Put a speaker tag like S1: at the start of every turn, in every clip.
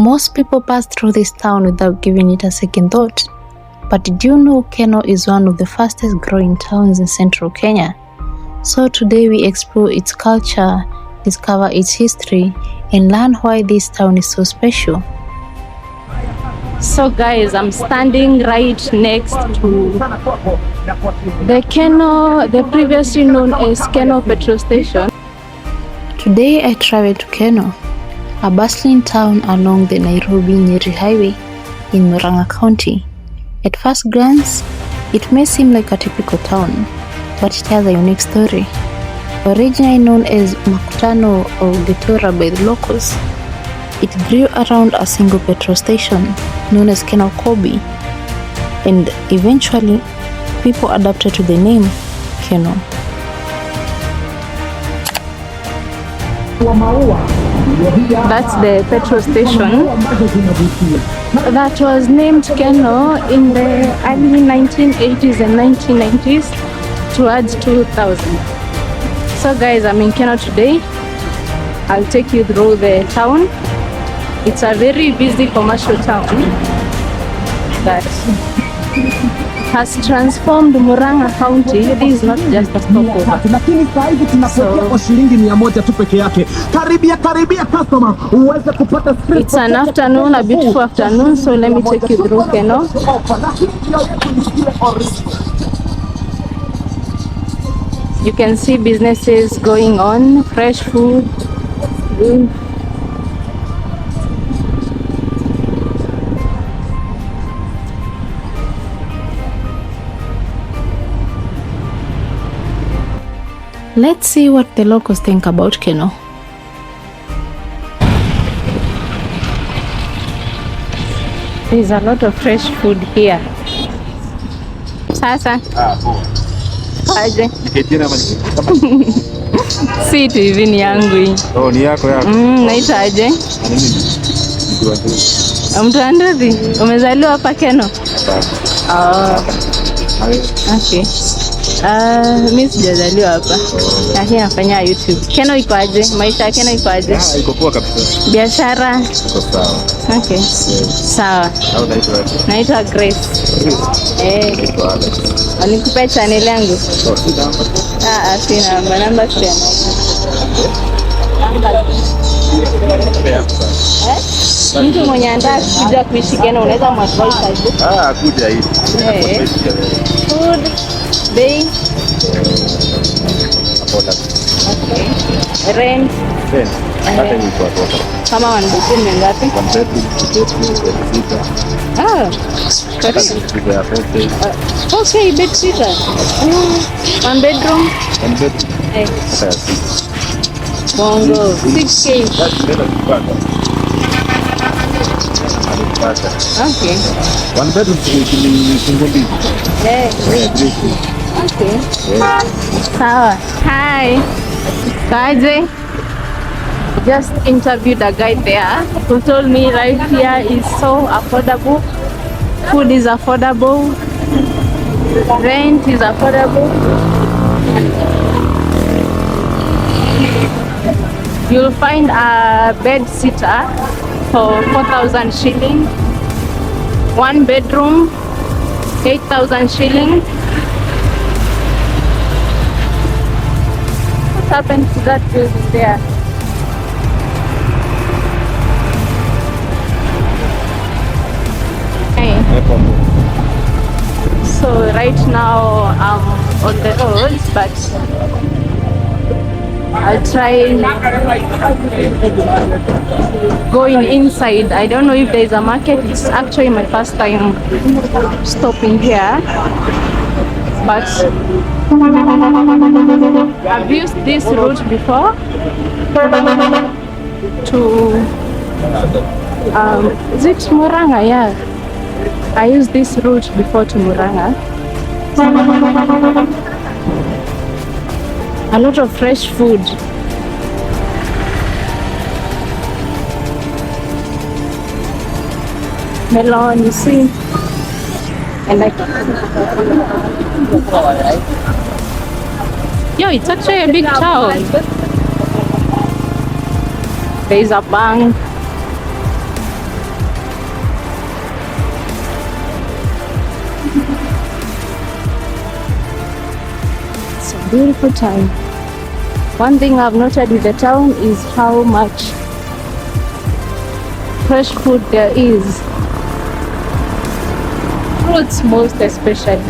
S1: Most people pass through this town without giving it a second thought. But did you know Kenol is one of the fastest growing towns in central Kenya? So today we explore its culture, discover its history, and learn why this town is so special. So guys, I'm standing right next to the Kenol, the previously known as Kenol Petrol Station. Today I travel to Kenol, a bustling town along the Nairobi-Nyeri highway in Murang'a County. At first glance, it may seem like a typical town, but it has a unique story. Originally known as Makutano or Getora by the locals, it grew around a single petrol station known as Kenol Kobi, and eventually people adapted to the name Kenol. That's the petrol station that was named Kenol in the early 1980s and 1990s towards 2000. So guys, I'm in Kenol today. I'll take you through the town. It's a very busy commercial town that has transformed Murang'a County. This is not just a stopover. It's an afternoon, a beautiful afternoon, so let me take you through Kenol. You can see businesses going on, fresh food. Let's see what the locals think about Kenol. There's a lot of fresh food here. Sasa. Aje. Si tu hivi ni yangu hii.
S2: Oh, ni yako yako.
S1: Naita aje? Mtuandudhi, umezaliwa hapa Kenol? Okay. Mimi sijazaliwa hapa. Lakini nafanya YouTube. Kenol iko aje? Maisha ya Kenol iko aje?
S2: Iko poa kabisa.
S1: Biashara?
S2: Iko sawa.
S1: Okay. Sawa. Naitwa Grace. Alikupa channel yangu? Sina namba sina. Mtu mwenye anataka kuja kuishi Kenol unaweza mwadvise aje?
S2: Kuja hivi.
S1: Food, bei. Okay. Rent.
S2: Hata ni kwa toka.
S1: Kama 1 bedroom ni ngapi?
S2: 1 bedroom.
S1: Okay, bed sitter. 1 bedroom.
S2: 1 bedroom.
S1: Bongo 6K. Okay.
S2: 1 bedroom ni single bed.
S1: Okay. Sawa. Hi. Kaje. Just interviewed a guy there who told me right here is so affordable. Food is affordable. Rent is affordable. You'll find a bed sitter for 4,000 shilling. 1 bedroom, 8,000 shilling. What happened to that building there? So right now I'm on the road, but I'll try going inside. I don't know if there is a market. It's actually my first time stopping here, but I've used this route before to is it Murang'a? Yeah, I used this route before to Murang'a. A lot of fresh food. Melon, you see, and like, yo, it's actually a big town. There is a bank. beautiful town. One thing I've noted with the town is how much fresh food there is. Fruits most especially.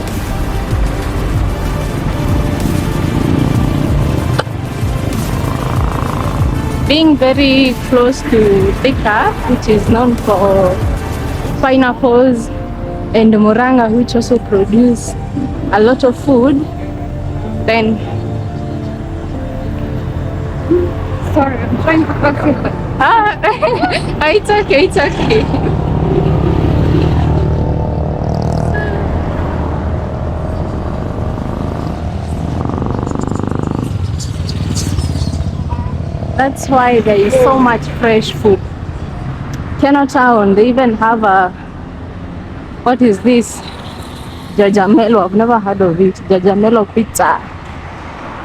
S1: Being very close to Thika, which is known for pineapples, and Murang'a, which also produce a lot of food, then sorry, I'm trying to focus. It's okay, it's okay. That's why there is so much fresh food. Kenol Town, they even have a, what is this? Jajamelo, I've never heard of it. Jajamelo pizza.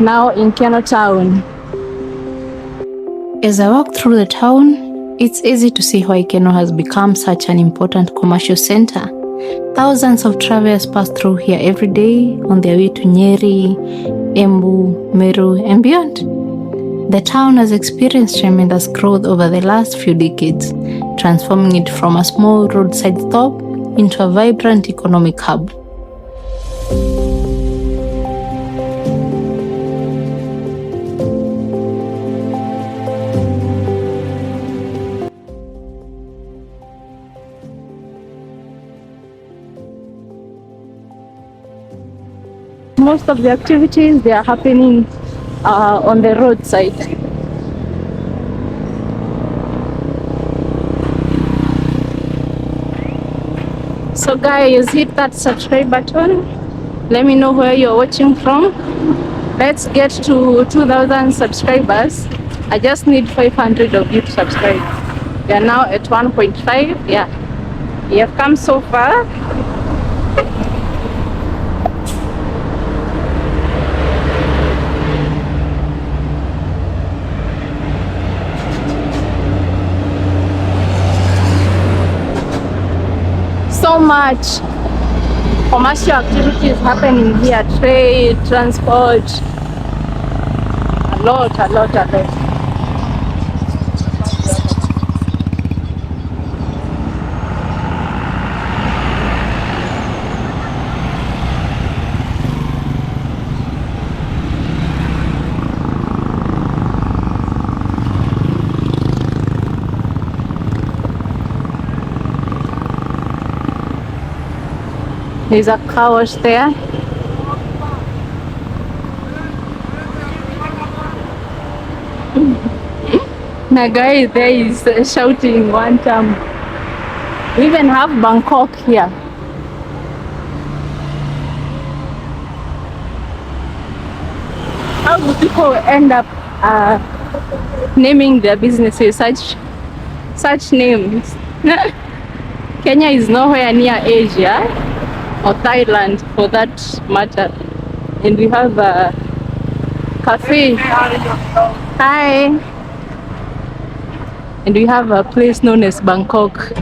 S1: Now in Kenol Town. As I walk through the town, it's easy to see why Kenol has become such an important commercial center. Thousands of travelers pass through here every day on their way to Nyeri, Embu, Meru, and beyond. The town has experienced tremendous growth over the last few decades, transforming it from a small roadside stop into a vibrant economic hub. Most of the activities, they are happening on the roadside. So guys, hit that subscribe button. Let me know where you're watching from. Let's get to 2,000 subscribers. I just need 500 of you to subscribe. We are now at 1.5. Yeah, we have come so far. So much commercial activities happening here, trade, transport, a lot. There's a car wash there. The guy there is shouting one time. We even have Bangkok here. How do people end up naming their businesses such names? Kenya is nowhere near Asia or Thailand for that matter, and we have a cafe. Hi. And we have a place known as Bangkok.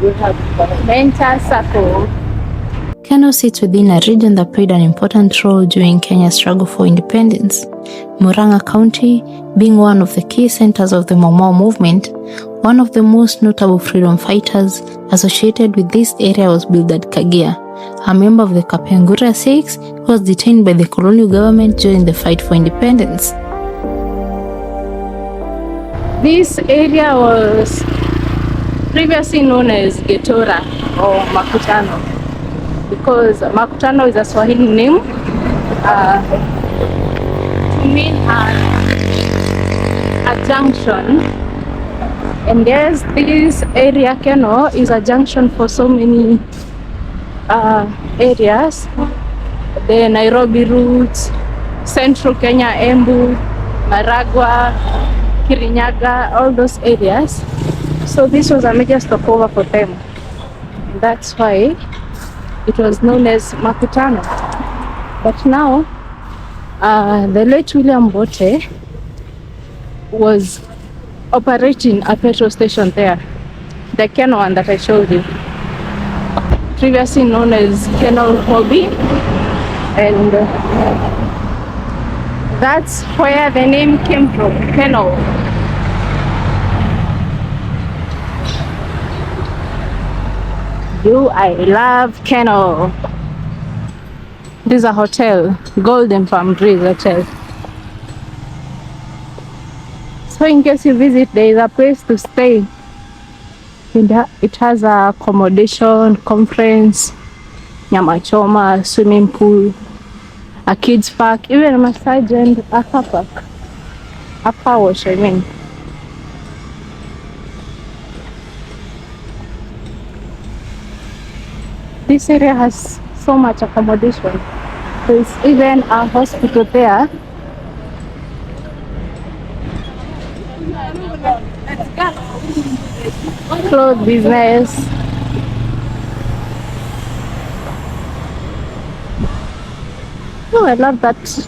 S1: We have Mental Circle. Kenol sits within a region that played an important role during Kenya's struggle for independence. Murang'a County, being one of the key centers of the Mau Mau movement, one of the most notable freedom fighters associated with this area was Bildad Kagia, a member of the Kapengura Sikhs who was detained by the colonial government during the fight for independence. This area was previously known as Getora or Makutano, because Makutano is a Swahili name to mean a junction. And yes, this area, Kenol, is a junction for so many areas. The Nairobi routes, Central Kenya, Embu, Maragua, Kirinyaga, all those areas. So this was a major stopover for them. That's why it was known as Makutano. But now, the late William Bote was operating a petrol station there, the Kenol one that I showed you. previously known as Kenol Town, and that's where the name came from, Kenol. I love Kenol. This is a hotel, Golden Palm Breeze Hotel. So in case you visit, there is a place to stay. It has a accommodation, conference, nyama choma, swimming pool, a kids park, even a massage and a car park. A car wash, I mean. This area has so much accommodation. There's even a hospital there. Clothes business. Oh, I love that.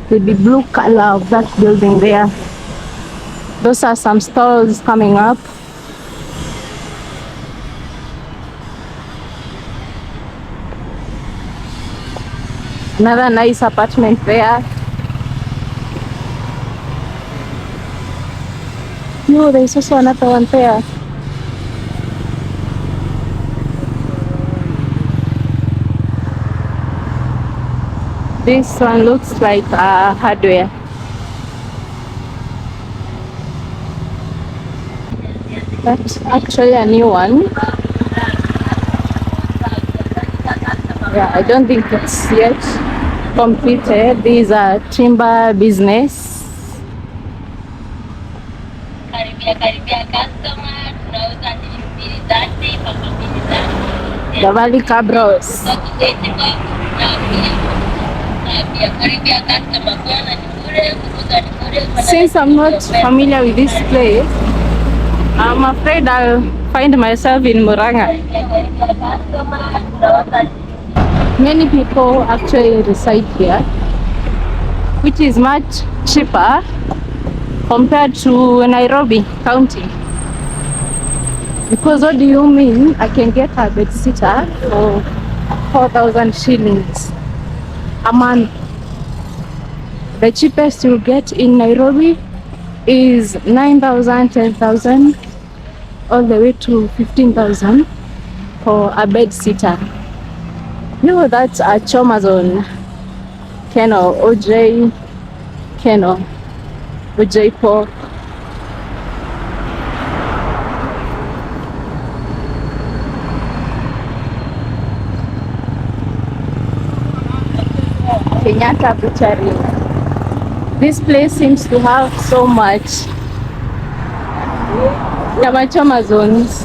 S1: The blue color of that building there. Those are some stalls coming up. Another nice apartment there. No, there's also another one there. This one looks like hardware. That's actually a new one. Yeah, I don't think it's yet completed. These are timber business. The Valley Cabros. Since I'm not familiar with this place, I'm afraid I'll find myself in Murang'a. Many people actually reside here, which is much cheaper compared to Nairobi County. Because what do you mean I can get a bed sitter for 4,000 shillings a month? The cheapest you get in Nairobi is 9,000, 10,000, all the way to 15,000 for a bed sitter. You know, that's a Chomazon, Kenol, OJ, Kenol, OJ pork. Kenyatta butchery. This place seems to have so much nyama zones.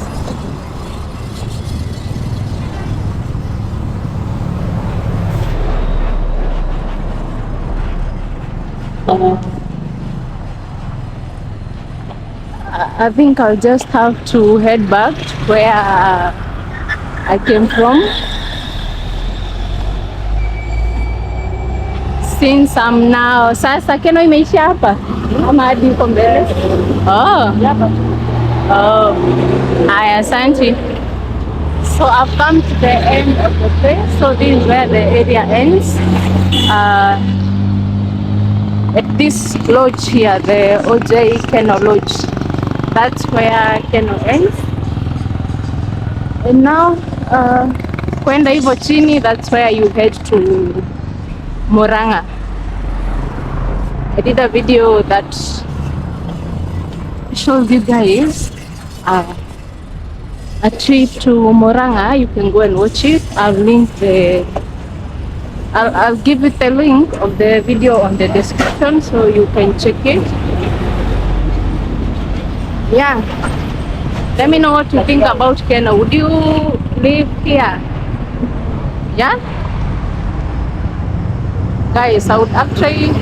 S1: I think I'll just have to head back to where I came from. Since I'm now, sasa Keno imeisha hapa ama hadi huko mbele? Oh, haya, asante. So I've come to the end of the place. So this is where the area ends. At this lodge here, the OJ Kenol Lodge, that's where Kenol ends. And now, kwenda hivyo chini, that's where you head to Murang'a. I did a video that shows you guys a trip to Murang'a. You can go and watch it. I'll give it the link of the video on the description so you can check it. Yeah, let me know what you think about Kenol. Would you live here? Yeah, guys, I would actually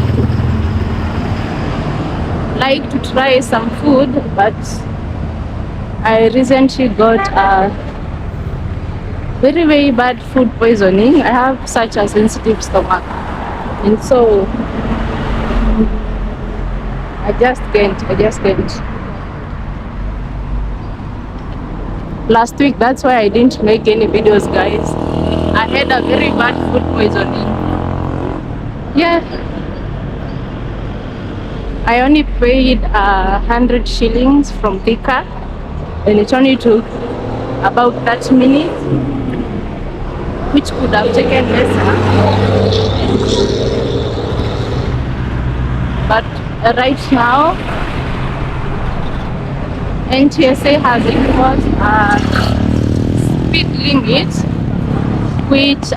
S1: like to try some food, but I recently got a very bad food poisoning. I have such a sensitive stomach, and so I just can't. last week. That's why I didn't make any videos, guys. I had a very bad food poisoning. Yeah, I only paid 100 shillings from Thika, and it only took about 30 minutes, which could have taken lesser. But right now, NTSA has imposed a speed limit, which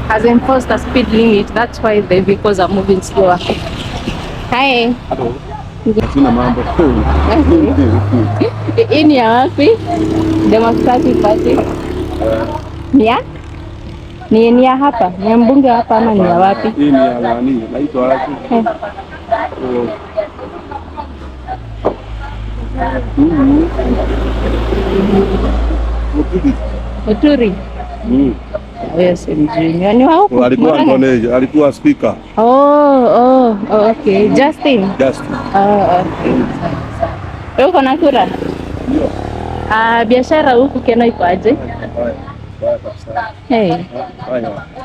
S1: has imposed a speed limit. That's why the vehicles are moving slower. Hi.
S2: Hello. Sina mambo.
S1: Hii ni ya wapi? Democratic Party. Ni ya hapa? Ni ya mbunge hapa ama ni ya wapi?
S2: Hii ni ya nani? Naitwa wapi?
S1: Uturi. Yes, ni wa huko.
S2: Alikuwa speaker.
S1: Okay. Justin. Okay. Uko na kura? Biashara huku Kenya iko aje? Hey.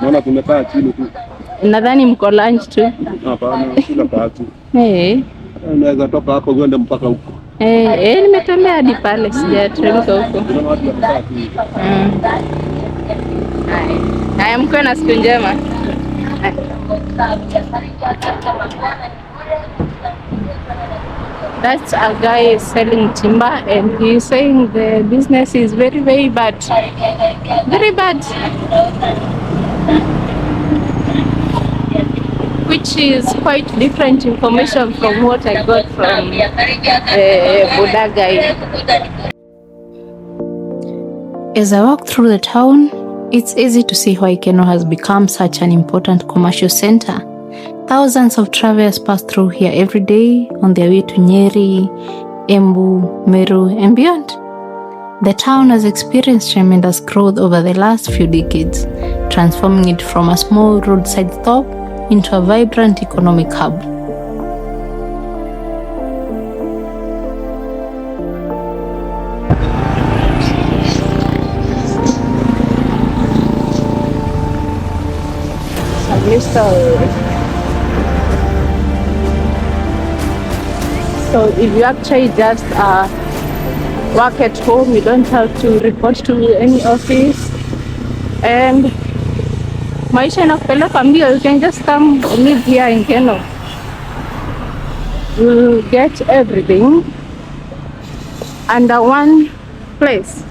S2: Naona tumekaa chini tu.
S1: Nadhani mko lunch tu.
S2: Hapana, kula patu.
S1: Hey.
S2: Unaweza toka hapo uende mpaka huko.
S1: Nimetembea hadi pale, sijateremka huko. Haya, mko na siku njema. That's a guy selling timber, and he's saying the business is very, very bad. Very bad. Which is quite different information from what I got from Buddha guy. As I walk through the town, it's easy to see why Kenol has become such an important commercial center. Thousands of travelers pass through here every day on their way to Nyeri, Embu, Meru, and beyond. The town has experienced tremendous growth over the last few decades, transforming it from a small roadside stop into a vibrant economic hub. So if you actually just work at home, you don't have to report to any office, and maisha inakupeleka mbio, you can just come live here in Kenol. You get everything under one place.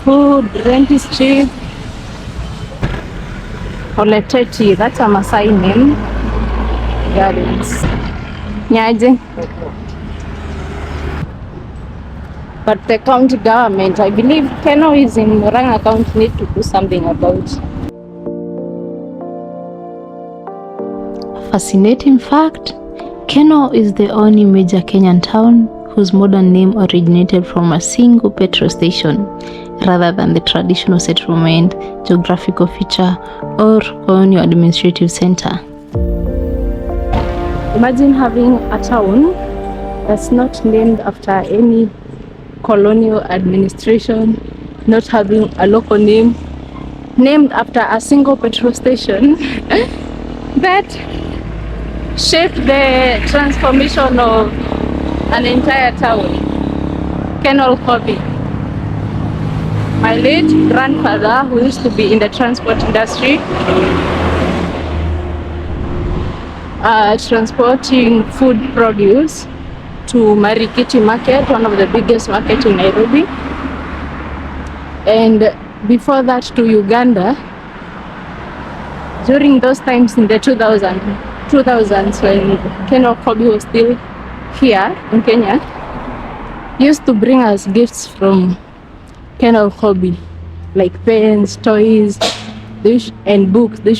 S1: Food, rent is cheap. Oleteti, that's a Maasai name. Gardens. Nyaje. But the county government, I believe Kenol is in Murang'a County, need to do something about. A fascinating fact, Kenol is the only major Kenyan town whose modern name originated from a single petrol station rather than the traditional settlement, geographical feature, or colonial administrative center. Imagine having a town that's not named after any colonial administration, not having a local name, named after a single petrol station that shaped the transformation of an entire town. Kenol Town. My late grandfather, who used to be in the transport industry, transporting food produce to Marikiti market, one of the biggest markets in Nairobi, and before that to Uganda. During those times in the 2000s when Kenol Town was still here in Kenya, used to bring us gifts from Kenol Town, like pens, toys, and books. They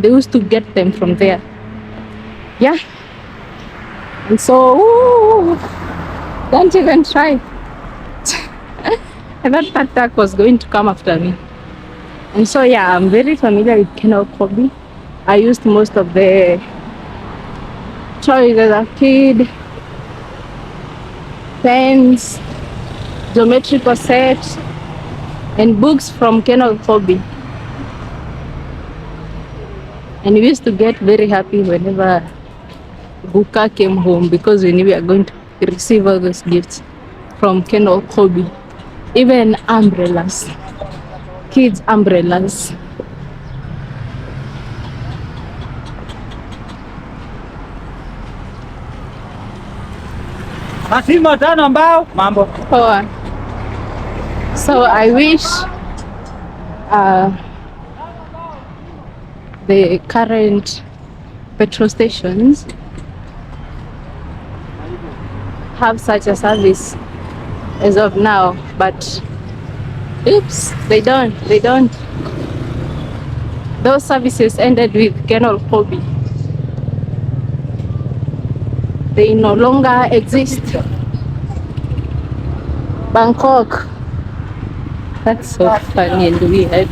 S1: used to get them from there. Yeah. And so, don't even try. I thought that duck was going to come after me. And so, yeah, I'm very familiar with Kenol Town. I used most of the toys as a kid. pens, geometrical set, and books from Kenol Town. And we used to get very happy whenever Buka came home because we knew we are going to receive all those gifts from Kenol Town. Even umbrellas, kids' umbrellas.
S3: Mambo.
S1: Poa. So I wish the current petrol stations have such a service as of now, but oops, they don't. Those services ended with Kenol Town. They no longer exist. Bangkok. That's so funny and weird.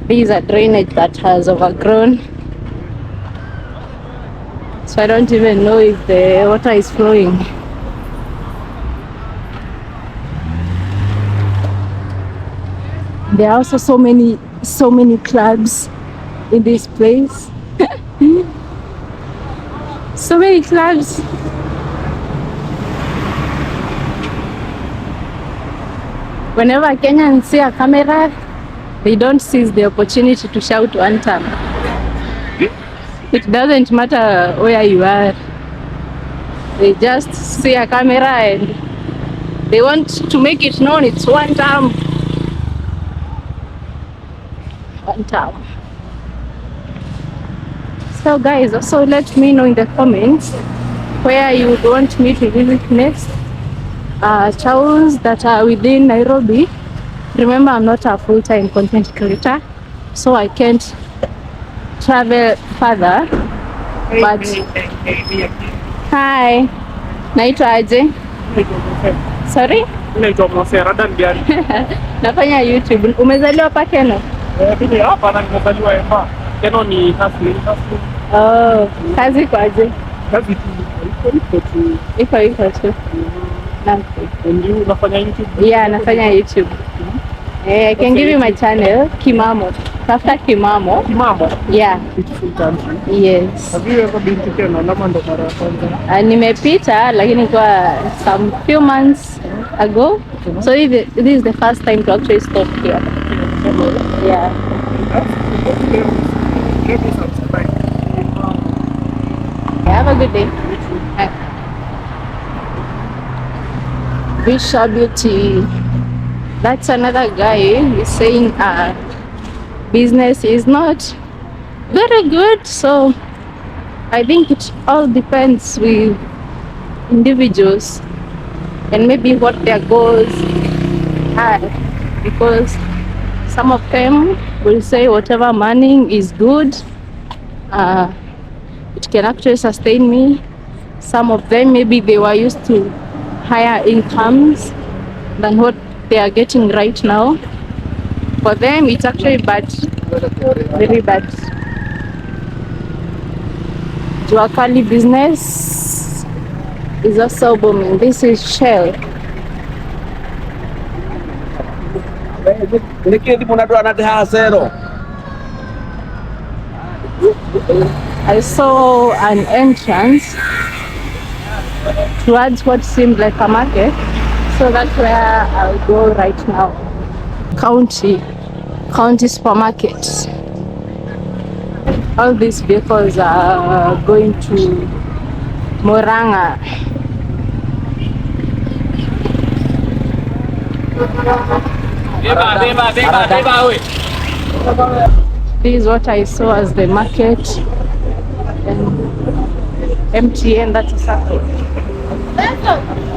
S1: These are drainage that has overgrown. So I don't even know if the water is flowing. There are also so many clubs in this place. So many clubs. Whenever Kenyans see a camera, they don't seize the opportunity to shout one time. It doesn't matter where you are. They just see a camera and they want to make it known it's one time. One time. So guys, also let me know in the comments where you would want me to visit next. Towns that are within Nairobi. Remember, I'm not a full-time content creator, so I can't travel further. But hi, naitwa aje? Sorry?
S3: Naitwa Mosera Gari.
S1: Nafanya YouTube. Umezaliwa hapa Kenya?
S3: Mimi hapa na nimezaliwa Embu. Keno ni hustling.
S1: Oh, kazi kwaje?
S3: Kazi tu
S1: Iko tu.
S3: Ndio unafanya YouTube?
S1: Yeah, nafanya YouTube. I can give you my channel, Kimamo. Tafuta Kimamo.
S3: Kimamo?
S1: Yeah.
S3: Beautiful country.
S1: Yes.
S3: Have you ever been to Kenya? Nama ndo mara ya kwanza.
S1: Nimepita lakini kwa some few months ago. So this is the first time to actually stop here. Yeah.
S3: Let me subscribe.
S1: Have a good day. Bishop Beauty. That's another guy. He's saying business is not very good. So I think it all depends with individuals and maybe what their goals are, because some of them will say whatever I'm earning is good, it can actually sustain me. Some of them maybe they were used to higher incomes than what they are getting right now. For them it's actually bad, very bad. Juakali business is also booming. This is Shell. I saw an entrance towards what seemed like a market, so that's where I'll go right now. County supermarket. All these vehicles are going to Murang'a. This is what I saw as the market, and MTN, that's a circle.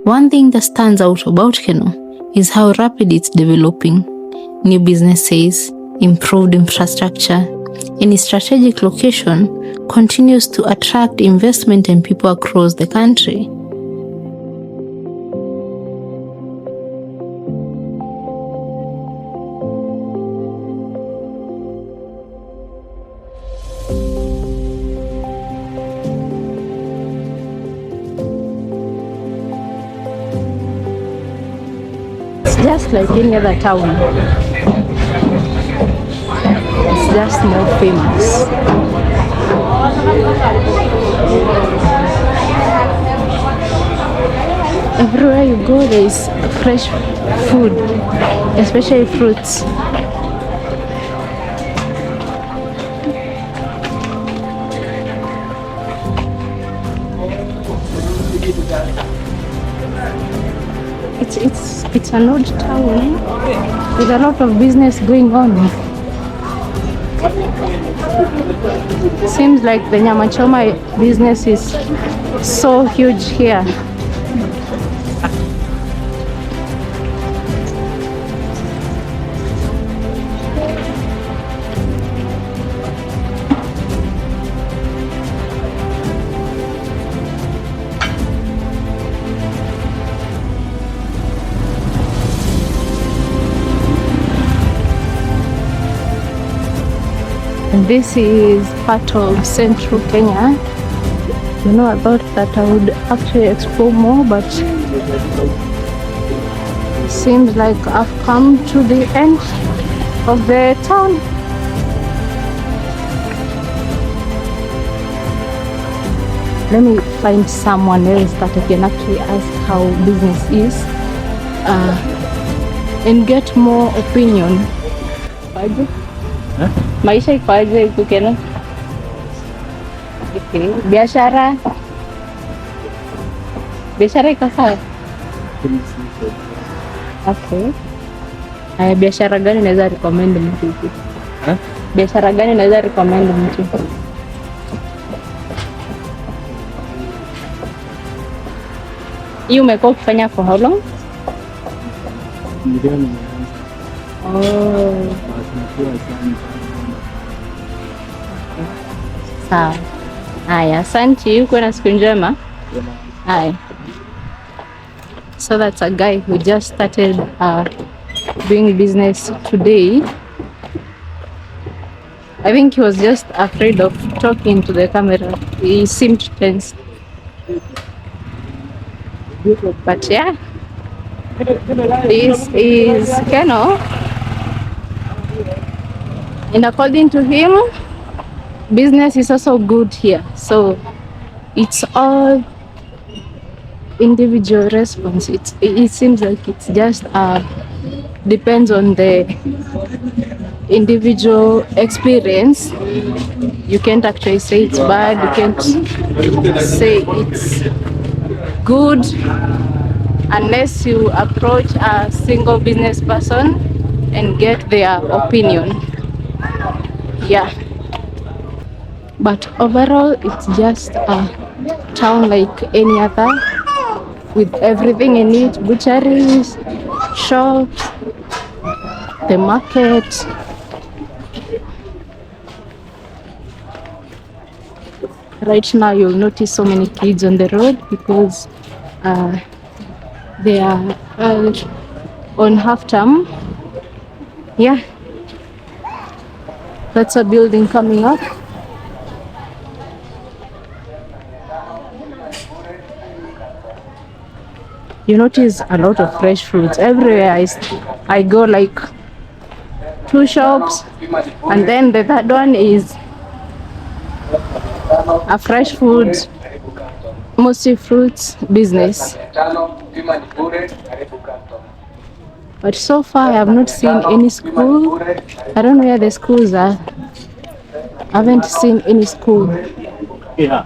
S4: One thing that stands out about Kenol is how rapid it's developing. New businesses, improved infrastructure, and its strategic location continues to attract investment and people across the country. just like any other town. It's just more famous. Everywhere you go, there is fresh food, especially fruits. It's an old town with a lot of business going on. Seems like the nyama choma business is so huge here. This is part of central Kenya. You know, I thought that I would actually explore more, but seems like I've come to the end of the town. Let me find someone else that I can actually ask how business is and get more opinion. Maisha ikoaje huku Kenya? Okay. Biashara iko sawa? Okay. Biashara gani naweza recommend mtu huku? Biashara gani naweza recommend mtu? Hii umekuwa ukifanya for how long? Oh. Sawa. Haya, asante. Uko na siku njema. Haya. So that's a guy who just started doing business today. I think he was just afraid of talking to the camera. He seemed tense. But yeah, this is Kenol. And according to him, business is also good here. So it's all individual response. It seems like it's just depends on the individual experience. You can't actually say it's bad. You can't say it's good unless you approach a single business person and get their opinion. Yeah, but overall it's just a town like any other, with everything in it: butcheries, shops, the market. Right now you'll notice so many kids on the road because they are on half term. Yeah, that's a building coming up. You notice a lot of fresh fruits everywhere. I go like 2 shops, and then the third one is a fresh food, mostly fruits business. But so far I have not seen any school. I don't know where the schools are. I haven't seen any school. Yeah.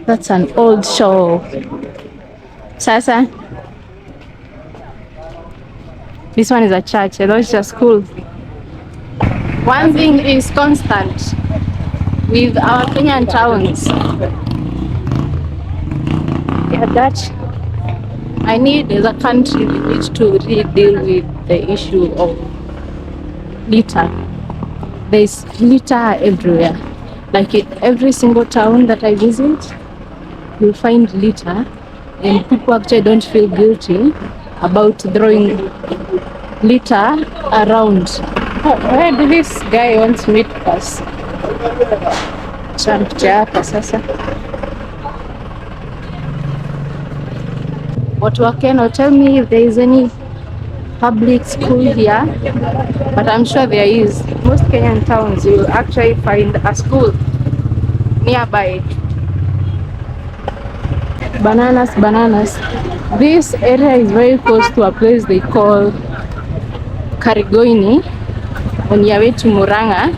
S4: That's an old show. Sasa, this one is a church. I thought it's a school. One thing is constant with our Kenyan towns. Yeah, that I need, as a country, we need to really deal with the issue of litter. There's litter everywhere. Like in every single town that I visit, you'll find litter, and people actually don't feel guilty about throwing litter around. Where did this guy wants me to pass? Champ hapa sasa. watu wa Kenol, tell me if there is any public school here, but I'm sure there is. Most Kenyan towns you will actually find a school nearby. Bananas. This area is very close to a place they call Karigoini on your way to Murang'a,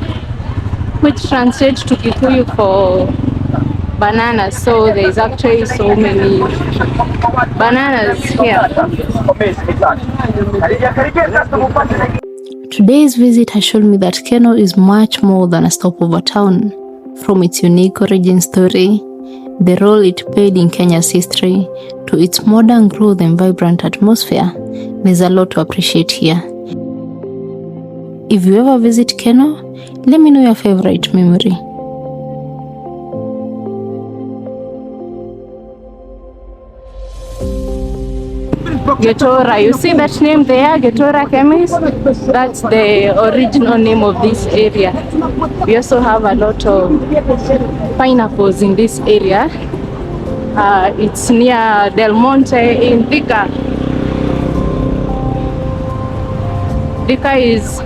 S4: which translates to Kikuyu for bananas. So there is actually so many bananas here.
S1: Today's visit has shown me that Kenol is much more than a stopover town. From its unique origin story, the role it played in Kenya's history, to its modern growth and vibrant atmosphere, there's a lot to appreciate here. If you ever visit Kenol, let me know your favorite memory.
S4: Getora, you see that name there, Getora Chemist? That's the original name of this area. We also have a lot of pineapples in this area. It's near Del Monte in Thika. Thika is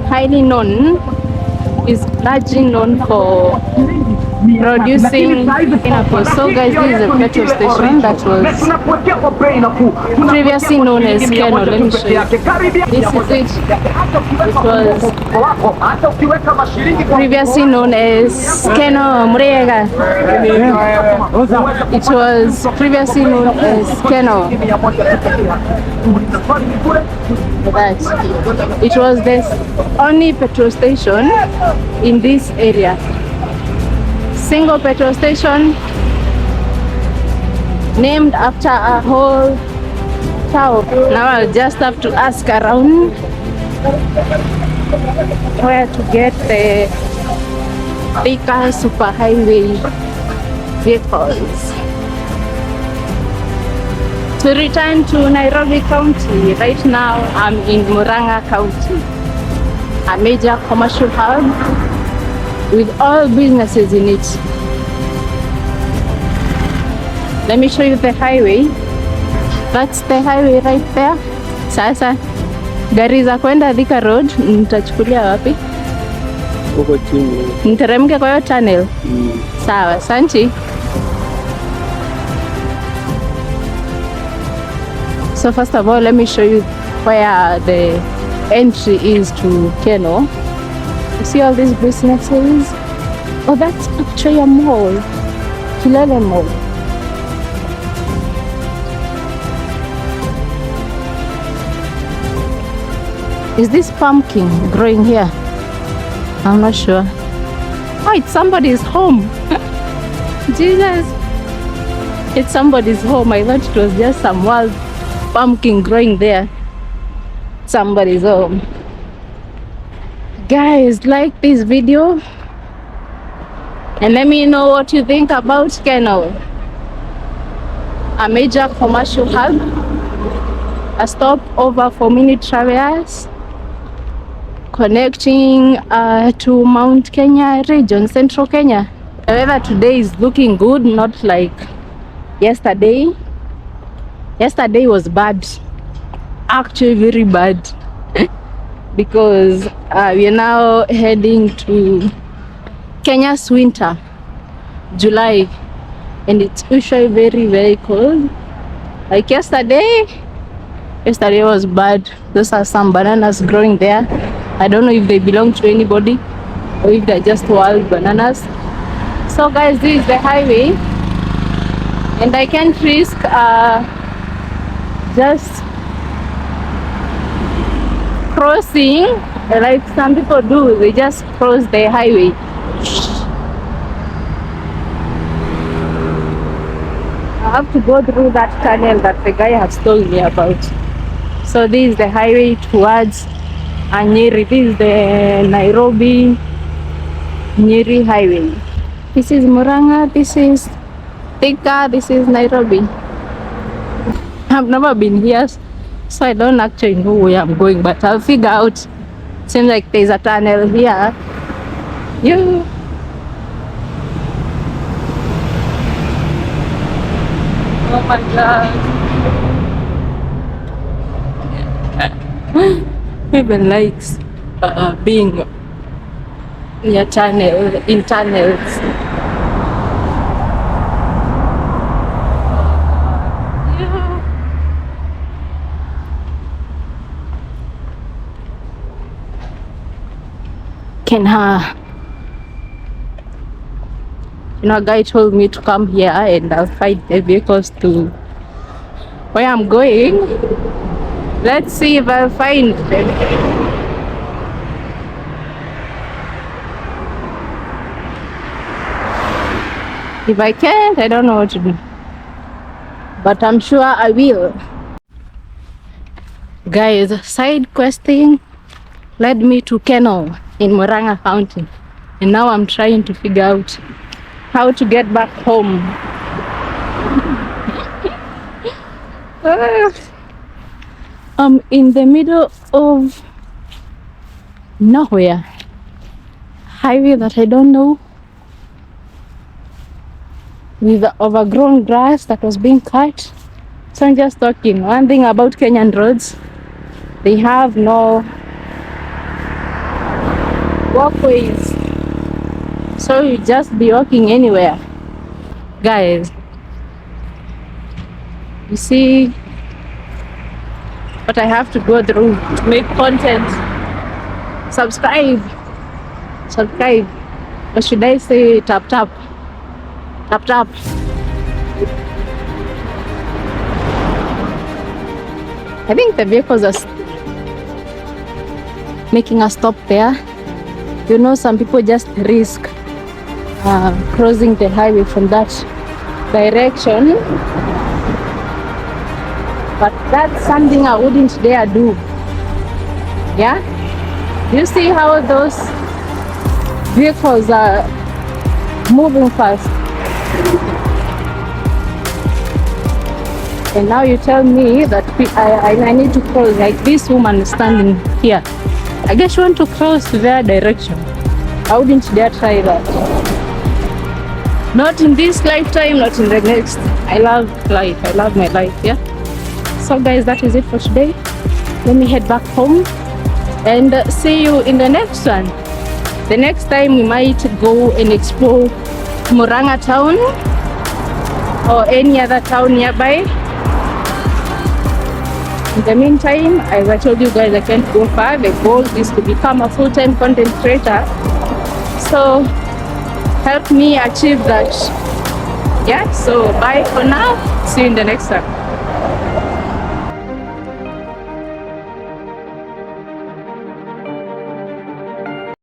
S4: highly known, is largely known for producing pineapples. So guys, this is a petrol station that was previously known as Kenol. Let me show you. This is it. It was previously known as Kenol Murang'a. It was previously known as Kenol. It was the only petrol station in this area. Single petrol station named after a whole town. Now I'll just have to ask around where to get the Thika superhighway vehicles. To return to Nairobi County, right now I'm in Murang'a County, a major commercial hub with all businesses in it. Let me show you the highway. That's the highway right there. Sasa gari za kwenda Thika Road nitachukulia wapi?
S2: Huko chini.
S4: Niteremke kwa hiyo tunnel? Sawa, asante. So first of all, let me show you where the entry is to Kenol. You see all these businesses? Oh, that's actually a mall. Kilele Mall. Is this pumpkin growing here? I'm not sure. Oh, it's somebody's home. Jesus. It's somebody's home. I thought it was just some wild pumpkin growing there. Somebody's home. Guys, like this video and let me know what you think about Kenol. A major commercial hub, a stopover for many travelers, connecting to Mount Kenya region, central Kenya. The weather today is looking good, not like yesterday. Yesterday was bad, actually very bad. Because we are now heading to Kenya's winter, July, and it's usually very, very cold. Like yesterday was bad. Those are some bananas growing there. I don't know if they belong to anybody or if they're just wild bananas. So guys, this is the highway, and I can't risk just crossing like some people do. They just cross the highway. I have to go through that tunnel that the guy has told me about. So this is the highway towards Nyeri. This is the Nairobi Nyeri highway. This is Murang'a, this is Thika, this is Nairobi. I've never been here, so I don't actually know where I'm going, but I'll figure out. Seems like there's a tunnel here. Oh my god. Even likes being near in tunnels. A guy told me to come here and I'll find the vehicles to where I'm going. Let's see if I'll find them. If I can't, I don't know what to do. But I'm sure I will. Guys, side questing led me to Kenol in Murang'a County. And now I'm trying to figure out how to get back home. I'm in the middle of nowhere. Highway that I don't know, with overgrown grass that was being cut. So I'm just talking. One thing about Kenyan roads, they have no walkways, so you just be walking anywhere. Guys, you see what I have to go through to make content. Subscribe, or should I say tap. I think the vehicles are making us stop there. You know, some people just risk crossing the highway from that direction, but that's something I wouldn't dare do. Yeah, you see how those vehicles are moving fast, and now you tell me that I need to cross. Like this woman standing here, I guess you want to cross their direction. I wouldn't dare try that. Not in this lifetime, not in the next. I love life. I love my life, yeah? So guys, that is it for today. Let me head back home and see you in the next one. The next time we might go and explore Murang'a Town or any other town nearby. In the meantime, as I told you guys, I can't go far. The goal is to become a full-time content creator. So help me achieve that. Yeah, so bye for now. See you in the next one.